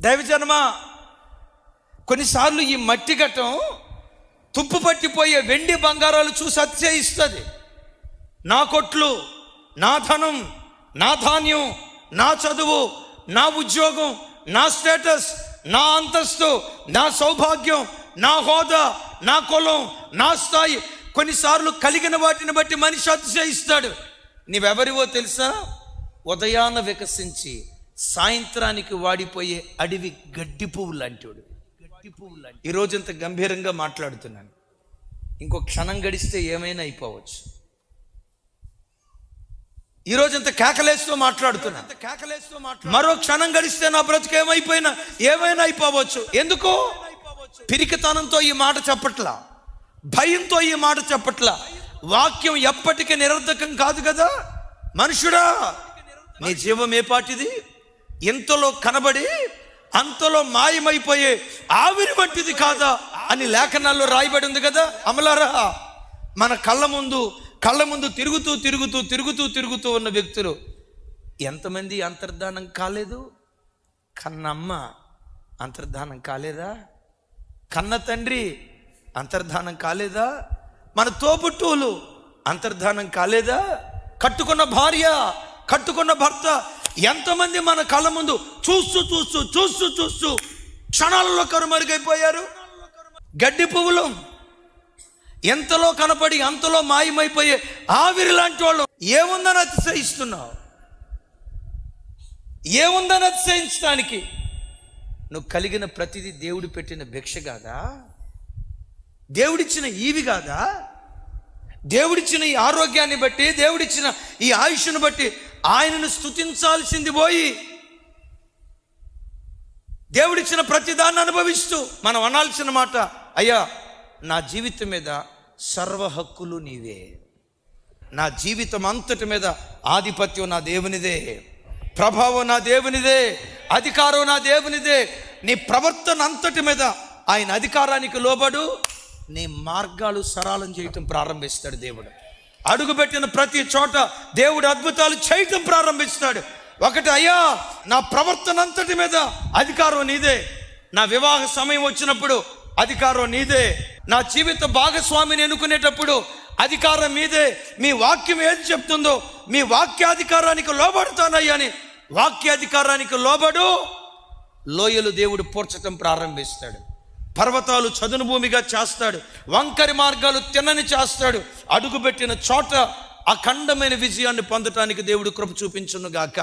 దైవజనమా, కొన్నిసార్లు ఈ మట్టి ఘట్టం తుప్పు పట్టిపోయే వెండి బంగారాలు చూసి అతిశయిస్తుంది. నా కొట్లు, నా ధనం, నా ధాన్యం, నా చదువు, నా ఉద్యోగం, నా స్టేటస్, నా అంతస్తు, నా సౌభాగ్యం, నా హోదా, నా కులం, నా స్థాయి, కొన్నిసార్లు కలిగిన వాటిని బట్టి మనిషి అతిశయిస్తాడు. నీవెవరివో తెలుసా? ఉదయాన వికసించి సాయంత్రానికి వాడిపోయే అడవి గడ్డి పువ్వు లాంటివాడు. ఈరోజు ఇంత గంభీరంగా మాట్లాడుతున్నాను, ఇంకో క్షణం గడిస్తే ఏమైనా అయిపోవచ్చు. ఈరోజు ఇంత కేకలేస్తూ మాట్లాడుతున్నా, మరో క్షణం గడిస్తే నా బ్రతుకు ఏమైనా అయిపోవచ్చు. ఎందుకు? పిరికితనంతో ఈ మాట చెప్పట్లా, భయంతో ఈ మాట చెప్పట్లా. వాక్యం ఎప్పటికీ నిరర్ధకం కాదు కదా. మనుషుడా, నీ జీవం ఏ పాటిది? ఎంతలో కనబడి అంతలో మాయమైపోయే ఆవిరి వంటిది కాదా అని లేఖనాల్లో రాయబడి ఉంది కదా. అమలారా, మన కళ్ళ ముందు తిరుగుతూ ఉన్న వ్యక్తులు ఎంతమంది అంతర్ధానం కాలేదు? కన్నమ్మ అంతర్ధానం కాలేదా? కన్న తండ్రి అంతర్ధానం కాలేదా? మన తోబుట్టువులు అంతర్ధానం కాలేదా? కట్టుకున్న భార్య, కట్టుకున్న భర్త, ఎంతమంది మన కళ్ళ ముందు చూస్తూ క్షణాలలో కనుమరుగైపోయారు. గడ్డి పువ్వులు ఎంతలో కనపడి అంతలో మాయమైపోయే ఆవిరి లాంటి వాళ్ళు. ఏముందని అతిశయిస్తున్నావు? ఏముందని అతిశయించడానికి? నువ్వు కలిగిన ప్రతిదీ దేవుడు పెట్టిన భిక్ష కాదా? దేవుడిచ్చిన ఈవి కాదా? దేవుడిచ్చిన ఈ ఆరోగ్యాన్ని బట్టి, దేవుడిచ్చిన ఈ ఆయుష్ను బట్టి ఆయనను స్తుతించాల్సింది పోయి దేవుడిచ్చిన ప్రతిదాన్ని అనుభవిస్తూ మనం అనాల్సిన మాట, అయ్యా నా జీవితం మీద సర్వ హక్కులు నీవే, నా జీవితం అంతటి మీద ఆధిపత్యం నా దేవునిదే, ప్రభావం నా దేవునిదే, అధికారం నా దేవునిదే. నీ ప్రవర్తన అంతటి మీద ఆయన అధికారానికి లోబడు, నీ మార్గాలు సరళం చేయటం ప్రారంభిస్తాడు దేవుడు. అడుగుపెట్టిన ప్రతి చోట దేవుడు అద్భుతాలు చేయటం ప్రారంభిస్తాడు. ఒకటి, అయ్యా నా ప్రవర్తన అంతటి మీద అధికారం నీదే, నా వివాహ సమయం వచ్చినప్పుడు అధికారం నీదే, నా జీవిత భాగస్వామిని ఎన్నుకునేటప్పుడు అధికారం మీదే. మీ వాక్యం ఏది చెప్తుందో మీ వాక్యాధికారానికి లోబడతానయ్యా అని వాక్యాధికారానికి లోబడు. లోయలు దేవుడు పూడ్చటం ప్రారంభిస్తాడు, పర్వతాలు చదును భూమిగా చేస్తాడు, వంకరి మార్గాలు తిన్నని చేస్తాడు. అడుగుపెట్టిన చోట అఖండమైన విజయాన్ని పొందటానికి దేవుడు కృప చూపించును గాక.